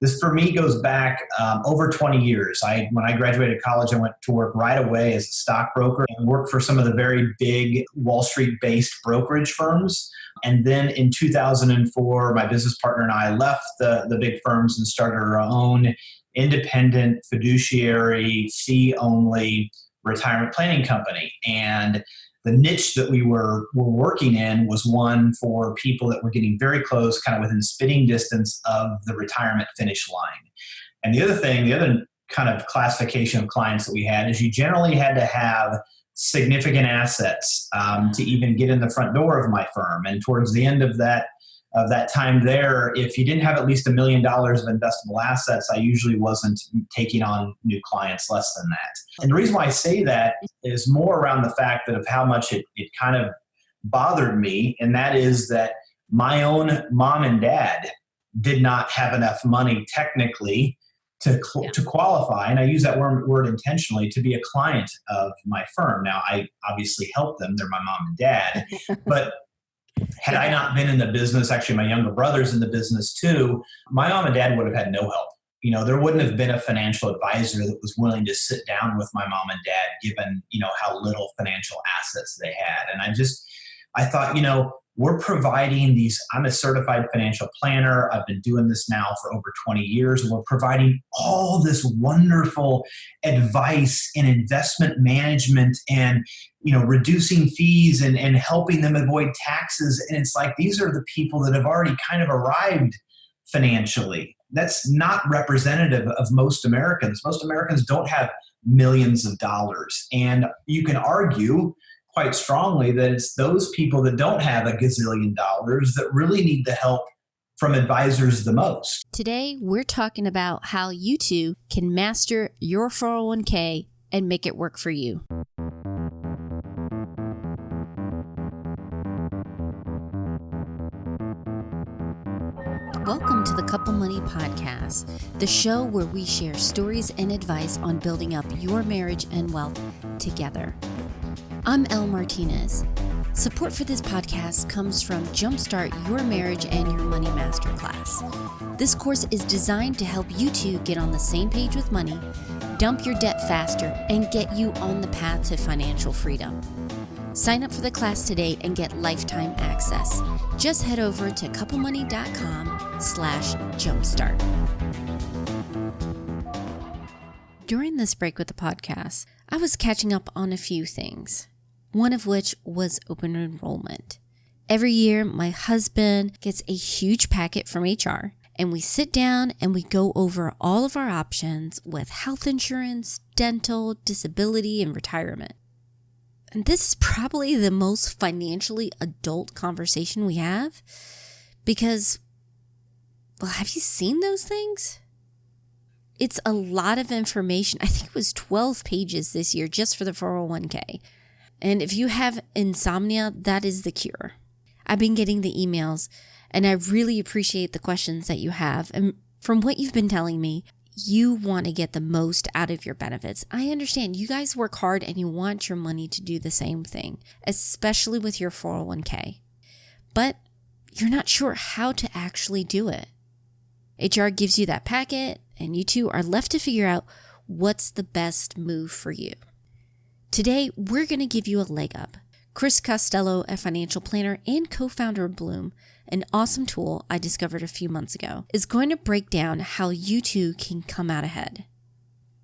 This for me goes back over 20 years. When I graduated college, I went to work right away as a stockbroker and worked for some of the very big Wall Street-based brokerage firms. And then in 2004, my business partner and I left the big firms and started our own independent fiduciary fee-only retirement planning company. And the niche that we were working in was one for people that were getting very close, kind of within spitting distance of the retirement finish line. And the other kind of classification of clients that we had is you generally had to have significant assets to even get in the front door of my firm. And towards the end of that time there, if you didn't have at least $1 million of investable assets, I usually wasn't taking on new clients less than that. And the reason why I say that is more around the fact that of how much it kind of bothered me, and that is that my own mom and dad did not have enough money technically to qualify, and I use that word intentionally, to be a client of my firm. Now, I obviously helped them. They're my mom and dad. But had I not been in the business, actually my younger brother's in the business too, my mom and dad would have had no help. There wouldn't have been a financial advisor that was willing to sit down with my mom and dad, given, how little financial assets they had. And I thought, we're providing these, I'm a certified financial planner. I've been doing this now for over 20 years. And we're providing all this wonderful advice in investment management and, reducing fees and helping them avoid taxes. And it's like, these are the people that have already kind of arrived financially. That's not representative of most Americans. Most Americans don't have millions of dollars. And you can argue quite strongly that it's those people that don't have a gazillion dollars that really need the help from advisors the most. Today, we're talking about how you too can master your 401k and make it work for you. Welcome to the Couple Money Podcast, the show where we share stories and advice on building up your marriage and wealth together. I'm Elle Martinez. Support for this podcast comes from Jumpstart Your Marriage and Your Money Masterclass. This course is designed to help you two get on the same page with money, dump your debt faster, and get you on the path to financial freedom. Sign up for the class today and get lifetime access. Just head over to couplemoney.com/jumpstart. During this break with the podcast, I was catching up on a few things, one of which was open enrollment. Every year, my husband gets a huge packet from HR, and we sit down and we go over all of our options with health insurance, dental, disability, and retirement. And this is probably the most financially adult conversation we have because, well, have you seen those things? It's a lot of information. I think it was 12 pages this year just for the 401k. And if you have insomnia, that is the cure. I've been getting the emails and I really appreciate the questions that you have. And from what you've been telling me, you want to get the most out of your benefits. I understand you guys work hard and you want your money to do the same thing, especially with your 401k. But you're not sure how to actually do it. HR gives you that packet and you two are left to figure out what's the best move for you. Today, we're going to give you a leg up. Chris Costello, a financial planner and co-founder of Bloom, an awesome tool I discovered a few months ago, is going to break down how you two can come out ahead.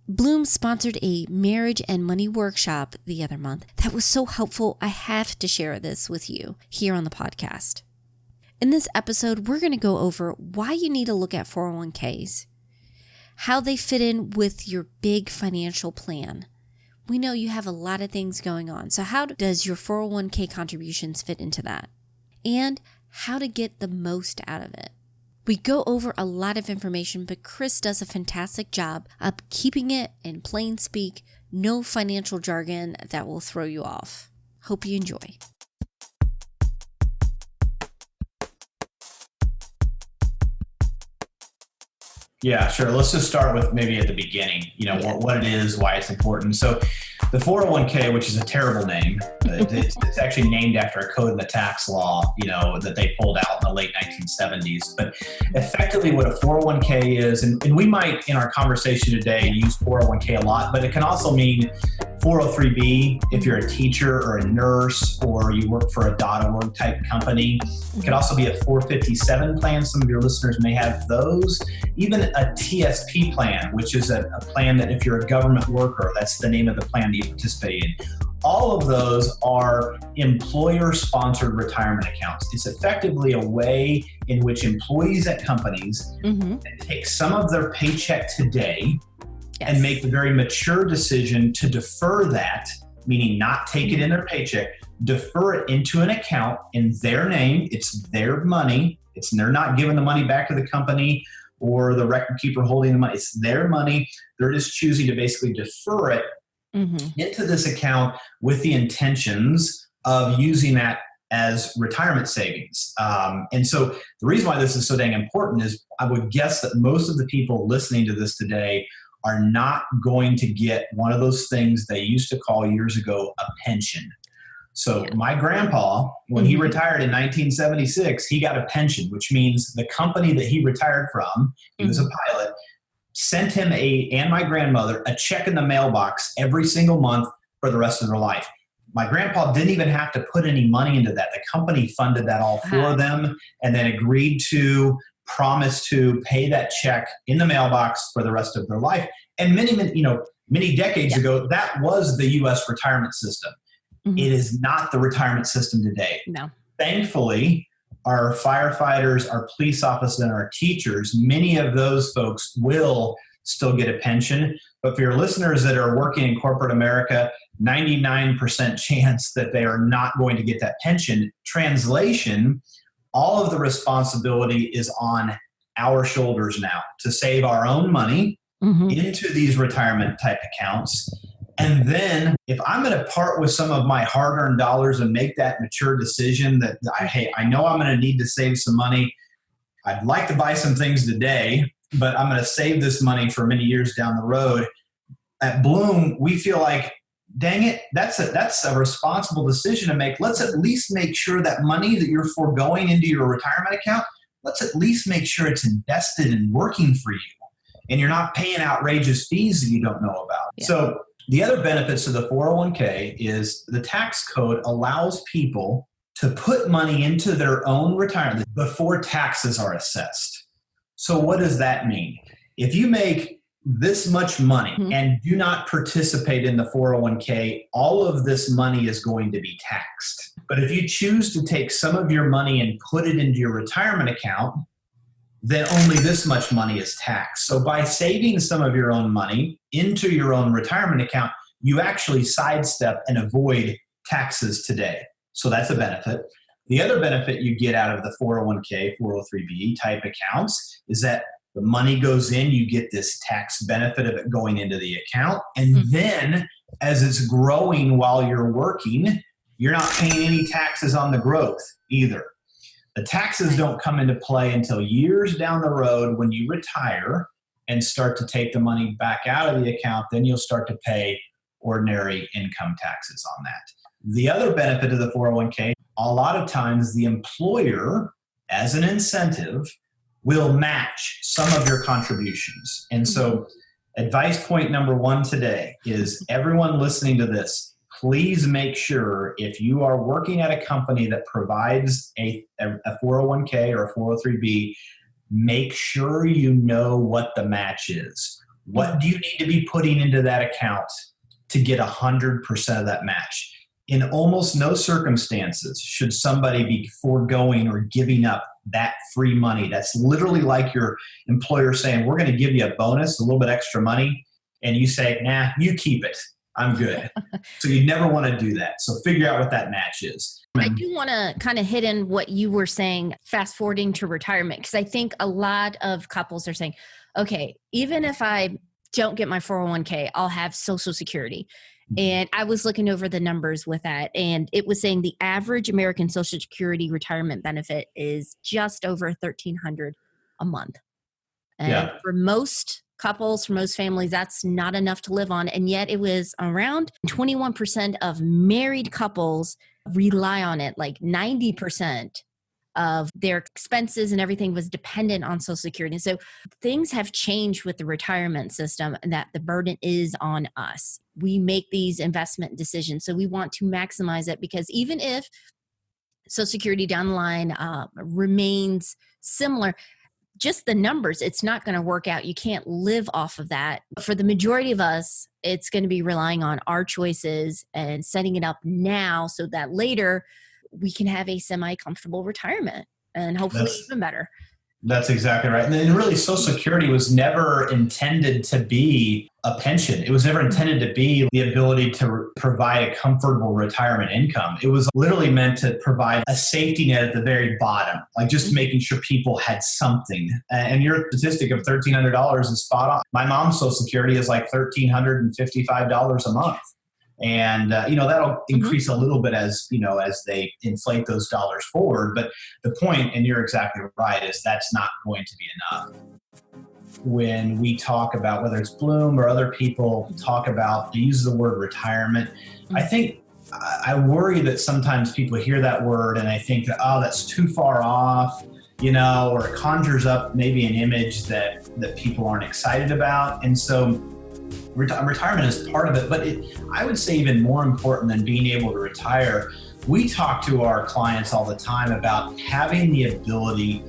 Bloom sponsored a marriage and money workshop the other month that was so helpful I have to share this with you here on the podcast. In this episode, we're going to go over why you need to look at 401ks, how they fit in with your big financial plan. We know you have a lot of things going on, so how does your 401k contributions fit into that? And how to get the most out of it. We go over a lot of information, but Chris does a fantastic job of keeping it in plain speak, no financial jargon that will throw you off. Hope you enjoy. Yeah, sure. Let's just start with maybe at the beginning, what it is, why it's important. So The 401k, which is a terrible name, it's actually named after a code in the tax law, that they pulled out in the late 1970s. But effectively what a 401k is, and we might in our conversation today use 401k a lot, but it can also mean 403b if you're a teacher or a nurse or you work for a .org type company. It could also be a 457 plan. Some of your listeners may have those. Even a TSP plan, which is a plan that if you're a government worker, that's the name of the plan that you participate in. All of those are employer-sponsored retirement accounts. It's effectively a way in which employees at companies can take some of their paycheck today and make the very mature decision to defer that, meaning not take it in their paycheck, defer it into an account in their name. It's their money. They're not giving the money back to the company or the record keeper holding the money. It's their money. They're just choosing to basically defer it into this account with the intentions of using that as retirement savings. And so the reason why this is so dang important is I would guess that most of the people listening to this today are not going to get one of those things they used to call years ago a pension. So my grandpa, when he retired in 1976, he got a pension, which means the company that he retired from, he was a pilot, sent him and my grandmother a check in the mailbox every single month for the rest of their life. My grandpa didn't even have to put any money into that. The company funded that all for them and then agreed to promise to pay that check in the mailbox for the rest of their life. And many decades ago, that was the U.S. retirement system. It is not the retirement system today. No. Thankfully, our firefighters, our police officers, and our teachers, many of those folks will still get a pension. But for your listeners that are working in corporate America, 99% chance that they are not going to get that pension. Translation, all of the responsibility is on our shoulders now to save our own money into these retirement type accounts. And then if I'm going to part with some of my hard-earned dollars and make that mature decision that, I know I'm going to need to save some money. I'd like to buy some things today, but I'm going to save this money for many years down the road. At Bloom, we feel like, dang it, that's a responsible decision to make. Let's at least make sure that money that you're foregoing into your retirement account, let's at least make sure it's invested and working for you. And you're not paying outrageous fees that you don't know about. Yeah. So the other benefits of the 401k is the tax code allows people to put money into their own retirement before taxes are assessed. So what does that mean? If you make this much money and do not participate in the 401k, all of this money is going to be taxed. But if you choose to take some of your money and put it into your retirement account, then only this much money is taxed. So by saving some of your own money into your own retirement account, you actually sidestep and avoid taxes today. So that's a benefit. The other benefit you get out of the 401k, 403b type accounts is that the money goes in, you get this tax benefit of it going into the account. And then as it's growing while you're working, you're not paying any taxes on the growth either. The taxes don't come into play until years down the road when you retire and start to take the money back out of the account. Then you'll start to pay ordinary income taxes on that. The other benefit of the 401k, a lot of times the employer, as an incentive, will match some of your contributions. And so advice point number one today is everyone listening to this, please make sure if you are working at a company that provides a 401k or a 403b, make sure you know what the match is. What do you need to be putting into that account to get 100% of that match? In almost no circumstances should somebody be foregoing or giving up that free money. That's literally like your employer saying, we're going to give you a bonus, a little bit extra money, and you say, nah, you keep it. I'm good. So you never want to do that. So figure out what that match is. I do want to kind of hit in what you were saying, fast forwarding to retirement, because I think a lot of couples are saying, okay, even if I don't get my 401k, I'll have Social Security. And I was looking over the numbers with that, and it was saying the average American Social Security retirement benefit is just over $1,300 a month. And for most couples, for most families, that's not enough to live on. And yet it was around 21% of married couples rely on it. Like 90% of their expenses and everything was dependent on Social Security. So things have changed with the retirement system, and that the burden is on us. We make these investment decisions. So we want to maximize it, because even if Social Security down the line remains similar, just the numbers, it's not going to work out. You can't live off of that. For the majority of us, it's going to be relying on our choices and setting it up now so that later we can have a semi-comfortable retirement and hopefully even better. That's exactly right. And then really, Social Security was never intended to be a pension. It was never intended to be the ability to provide a comfortable retirement income. It was literally meant to provide a safety net at the very bottom, like just making sure people had something. And your statistic of $1,300 is spot on. My mom's Social Security is like $1,355 a month. And, that'll increase a little bit as they inflate those dollars forward. But the point, and you're exactly right, is that's not going to be enough. When we talk about, whether it's Bloom or other people talk about, they use the word retirement. I think I worry that sometimes people hear that word and I think that, oh, that's too far off, or it conjures up maybe an image that people aren't excited about. And so retirement is part of it, but I would say even more important than being able to retire, we talk to our clients all the time about having the ability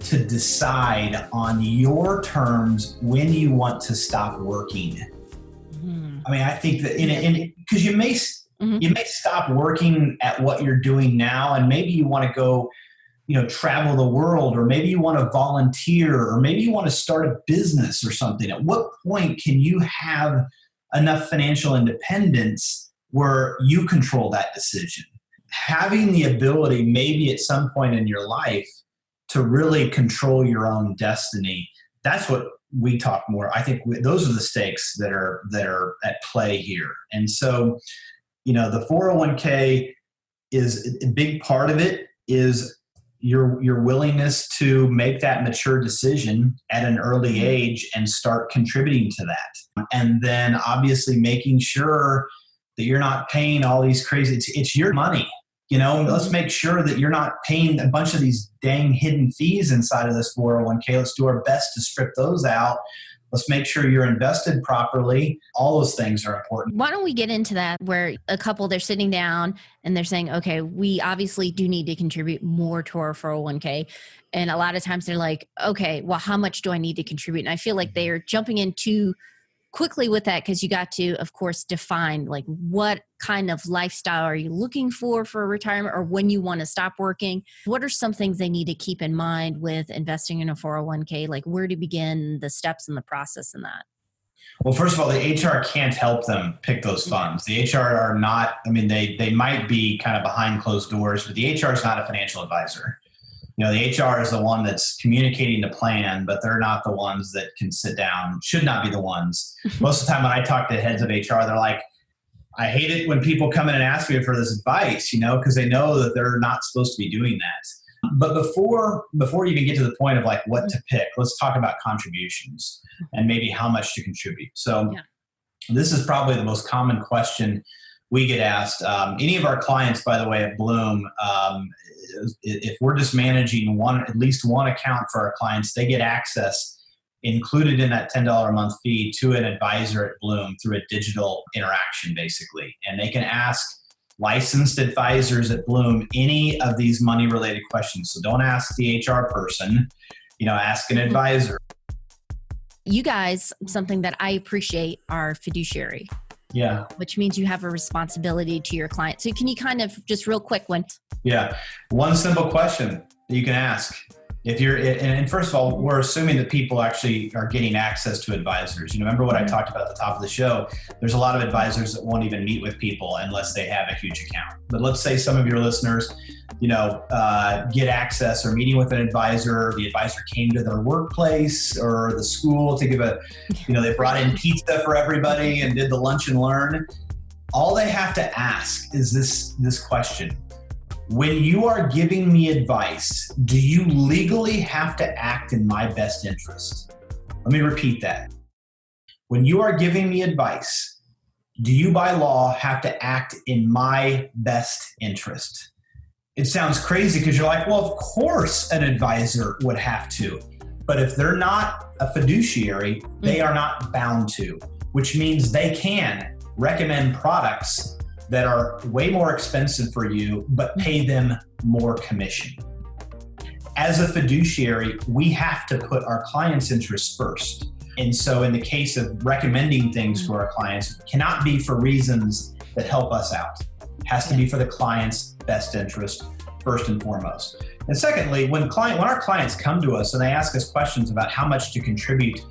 to decide on your terms when you want to stop working. Mm-hmm. I mean, I think that because you may stop working at what you're doing now, and maybe you want to go travel the world, or maybe you want to volunteer, or maybe you want to start a business or something. At what point can you have enough financial independence where you control that decision? Having the ability, maybe at some point in your life, to really control your own destiny, that's what we talk more. I think those are the stakes that are at play here. And so, the 401k is a big part of it, is your willingness to make that mature decision at an early age and start contributing to that. And then obviously making sure that you're not paying all these crazy, it's your money. Let's make sure that you're not paying a bunch of these dang hidden fees inside of this 401k. Let's do our best to strip those out. Let's make sure you're invested properly. All those things are important. Why don't we get into that, where a couple, they're sitting down and they're saying, okay, we obviously do need to contribute more to our 401k. And a lot of times they're like, okay, well, how much do I need to contribute? And I feel like they are jumping in too quickly with that, because you got to, of course, define like what kind of lifestyle are you looking for retirement, or when you want to stop working. What are some things they need to keep in mind with investing in a 401k? Like where to begin, the steps and the process in that? Well, first of all, the HR can't help them pick those funds. The HR are not, they might be kind of behind closed doors, but the HR is not a financial advisor. The HR is the one that's communicating the plan, but they're not the ones that can sit down, should not be the ones. Most of the time when I talk to heads of HR, they're like, I hate it when people come in and ask me for this advice, because they know that they're not supposed to be doing that. But before you even get to the point of like what to pick, let's talk about contributions and maybe how much to contribute. So This is probably the most common question we get asked. Any of our clients, by the way, at Bloom, if we're just managing at least one account for our clients, they get access included in that $10 a month fee to an advisor at Bloom through a digital interaction, basically. And they can ask licensed advisors at Bloom any of these money-related questions. So don't ask the HR person, ask an advisor. You guys, something that I appreciate, are fiduciary. Yeah. Which means you have a responsibility to your client. So can you kind of just real quick Yeah. One simple question that you can ask. And first of all, we're assuming that people actually are getting access to advisors. Remember what I talked about at the top of the show? There's a lot of advisors that won't even meet with people unless they have a huge account. But let's say some of your listeners, get access or meeting with an advisor. The advisor came to their workplace or the school to give they brought in pizza for everybody and did the lunch and learn. All they have to ask is this question. When you are giving me advice, do you legally have to act in my best interest? Let me repeat that. when you are giving me advice, do you by law have to act in my best interest? It sounds crazy because you're like, well, of course an advisor would have to. But if they're not a fiduciary, they are not bound to, which means they can recommend products that are way more expensive for you, but pay them more commission. As a fiduciary, we have to put our clients' interests first. And so in the case of recommending things to our clients, it cannot be for reasons that help us out. It has to be for the client's best interest, first and foremost. And secondly, when our clients come to us and they ask us questions about how much to contribute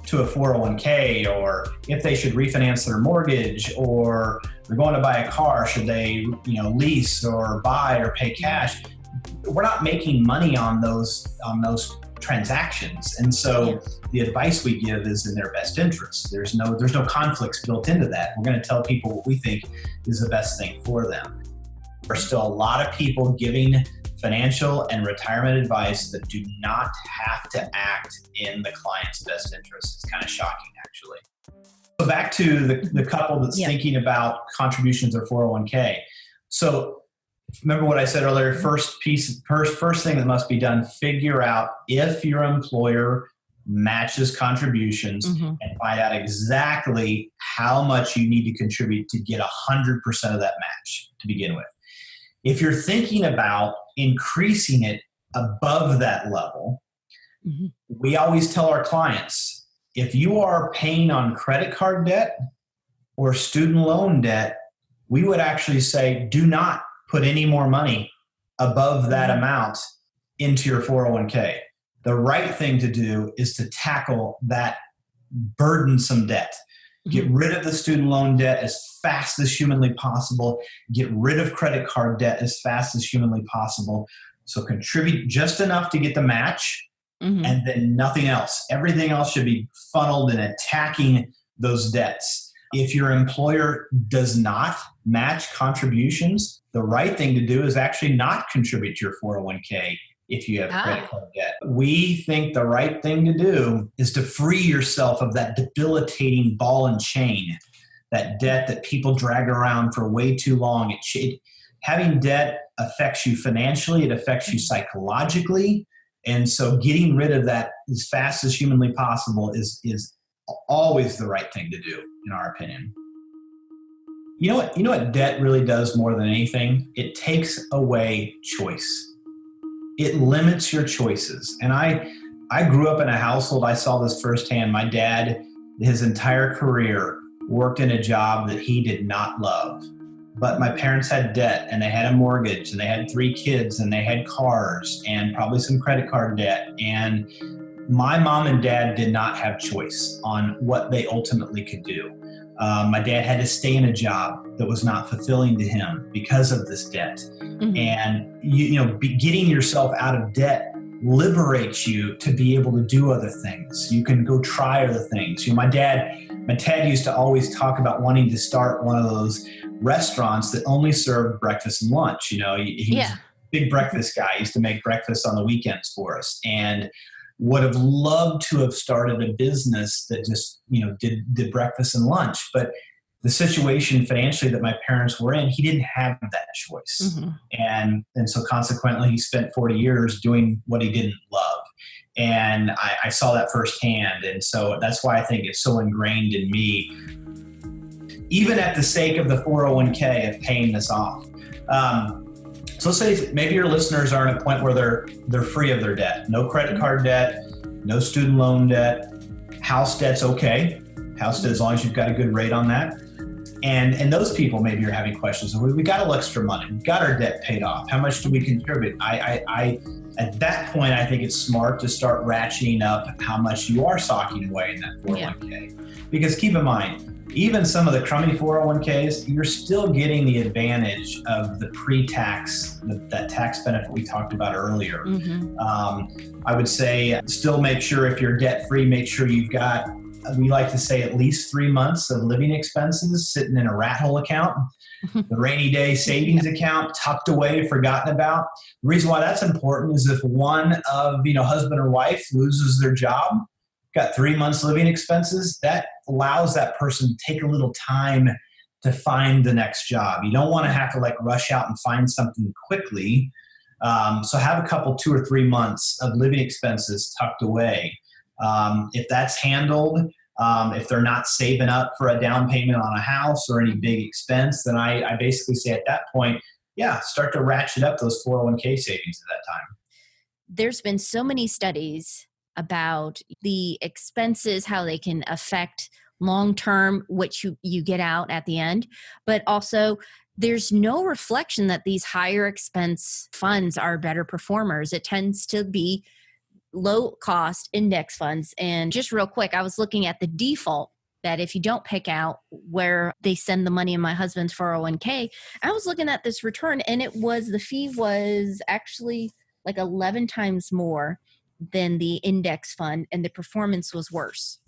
to a 401k, or if they should refinance their mortgage, or they're going to buy a car, should they lease or buy or pay cash, we're not making money on those transactions. And so the advice we give is in their best interest. There's no conflicts built into that. We're going to tell people what we think is the best thing for them. There's still a lot of people giving financial and retirement advice that do not have to act in the client's best interest. It's kind of shocking, actually. So back to the couple that's thinking about contributions or 401k. So remember what I said earlier, first thing that must be done, figure out if your employer matches contributions and find out exactly how much you need to contribute to get 100% of that match to begin with. If you're thinking about increasing it above that level, we always tell our clients, if you are paying on credit card debt or student loan debt, we would actually say, do not put any more money above that amount into your 401k. The right thing to do is to tackle that burdensome debt. Get rid of the student loan debt as fast as humanly possible. Get rid of credit card debt as fast as humanly possible. So contribute just enough to get the match and then nothing else. Everything else should be funneled in attacking those debts. If your employer does not match contributions, the right thing to do is actually not contribute to your 401k if you have credit card debt. We think the right thing to do is to free yourself of that debilitating ball and chain, that debt that people drag around for way too long. Having debt affects you financially, it affects you psychologically. And so getting rid of that as fast as humanly possible is always the right thing to do, in our opinion. You know what debt really does more than anything? It takes away choice. It limits your choices. And I grew up in a household, I saw this firsthand. My dad, his entire career, worked in a job that he did not love. But my parents had debt, and they had a mortgage, and they had 3 kids, and they had cars, and probably some credit card debt. And my mom and dad did not have choice on what they ultimately could do. My dad had to stay in a job that was not fulfilling to him because of this debt. And getting yourself out of debt liberates you to be able to do other things. You can go try other things. My dad used to always talk about wanting to start one of those restaurants that only served breakfast and lunch. He was a big breakfast guy. He used to make breakfast on the weekends for us, and would have loved to have started a business that just, did breakfast and lunch. But the situation financially that my parents were in, he didn't have that choice. And so consequently, he spent 40 years doing what he didn't love. And I saw that firsthand. And so that's why I think it's so ingrained in me, even at the sake of the 401k of paying this off. So say maybe your listeners are at a point where they're free of their debt. No credit card debt, no student loan debt, house debt's okay. House debt, as long as you've got a good rate on that. And those people, maybe you're having questions. We got a little extra money. We got our debt paid off. How much do we contribute? At that point, I think it's smart to start ratcheting up how much you are socking away in that 401k. Because keep in mind, even some of the crummy 401ks, you're still getting the advantage of the pre-tax, that tax benefit we talked about earlier. I would say still make sure, if you're debt-free, make sure you've got, we like to say, at least 3 months of living expenses sitting in a rat hole account, the rainy day savings account tucked away, forgotten about. The reason why that's important is if one of, husband or wife loses their job, got 3 months living expenses, that allows that person to take a little time to find the next job. You don't want to have to like rush out and find something quickly. So have a couple, 2 or 3 months of living expenses tucked away. If that's handled, if they're not saving up for a down payment on a house or any big expense, then I basically say at that point, yeah, start to ratchet up those 401k savings at that time. There's been so many studies about the expenses, how they can affect long-term, what you get out at the end, but also there's no reflection that these higher expense funds are better performers. It tends to be low cost index funds. And just real quick, I was looking at the default that if you don't pick out where they send the money in my husband's 401k, I was looking at this return and the fee was actually like 11 times more than the index fund and the performance was worse.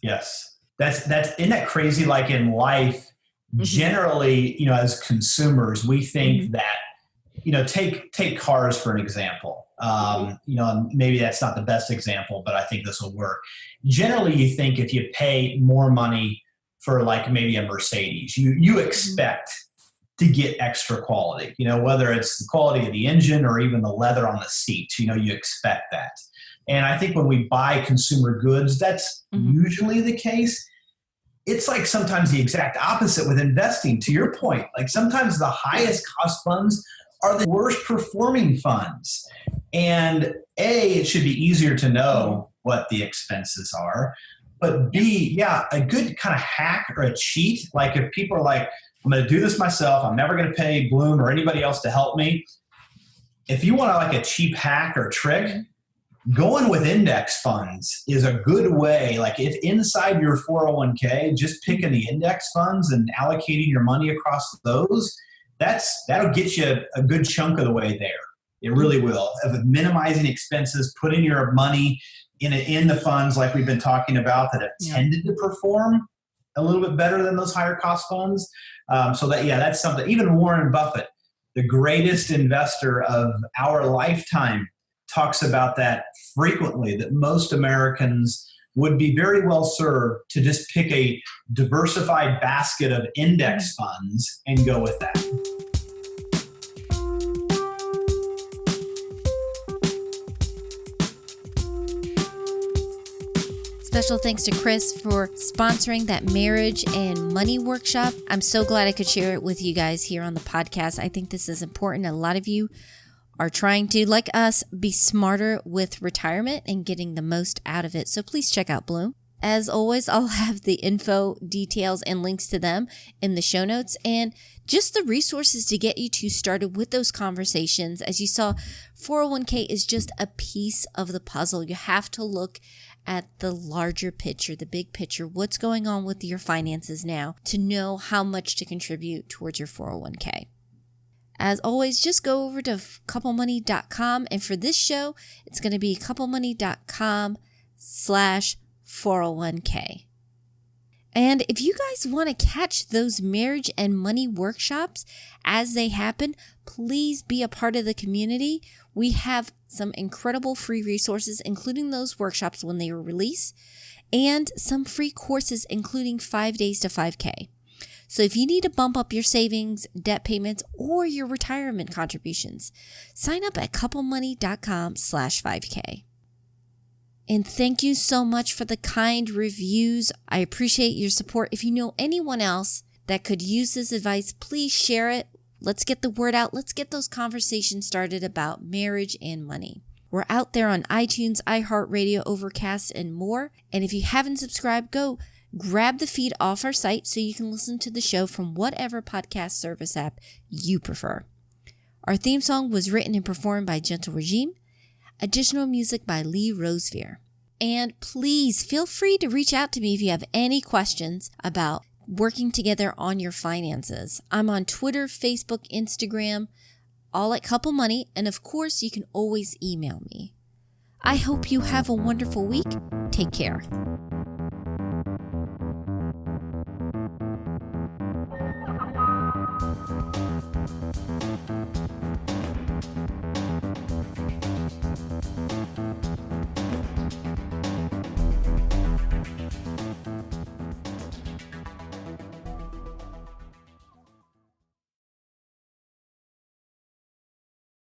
Yes. Isn't that crazy? Like in life, generally, as consumers, we think that, take cars for an example. Maybe that's not the best example, but I think this will work. Generally, you think if you pay more money for like maybe a Mercedes, you expect to get extra quality, whether it's the quality of the engine or even the leather on the seats, you expect that. And I think when we buy consumer goods, that's usually the case. It's like sometimes the exact opposite with investing, to your point. Like sometimes the highest cost funds are the worst performing funds. And A, it should be easier to know what the expenses are. But B, a good kind of hack or a cheat, like if people are like, I'm going to do this myself, I'm never going to pay Bloom or anybody else to help me. If you want like a cheap hack or trick, going with index funds is a good way. Like if inside your 401k, just picking the index funds and allocating your money across those, that'll get you a good chunk of the way there. It really will. Of minimizing expenses, putting your money in the funds like we've been talking about that have tended to perform a little bit better than those higher cost funds. That's something. Even Warren Buffett, the greatest investor of our lifetime, talks about that frequently, that most Americans would be very well served to just pick a diversified basket of index funds and go with that. Special thanks to Chris for sponsoring that marriage and money workshop. I'm so glad I could share it with you guys here on the podcast. I think this is important. A lot of you are trying to, like us, be smarter with retirement and getting the most out of it. So please check out Bloom. As always, I'll have the info, details, and links to them in the show notes and just the resources to get you to started with those conversations. As you saw, 401k is just a piece of the puzzle. You have to look at the larger picture, the big picture, what's going on with your finances now to know how much to contribute towards your 401k. As always, just go over to couplemoney.com. And for this show, it's going to be couplemoney.com/401k. And if you guys want to catch those marriage and money workshops as they happen, please be a part of the community. We have some incredible free resources, including those workshops when they were released, and some free courses, including 5 days to 5K. So if you need to bump up your savings, debt payments, or your retirement contributions, sign up at couplemoney.com/5K. And thank you so much for the kind reviews. I appreciate your support. If you know anyone else that could use this advice, please share it. Let's get the word out. Let's get those conversations started about marriage and money. We're out there on iTunes, iHeartRadio, Overcast, and more. And if you haven't subscribed, go grab the feed off our site so you can listen to the show from whatever podcast service app you prefer. Our theme song was written and performed by Gentle Regime. Additional music by Lee Rosevear. And please feel free to reach out to me if you have any questions about working together on your finances. I'm on Twitter, Facebook, Instagram, all at Couple Money. And of course, you can always email me. I hope you have a wonderful week. Take care.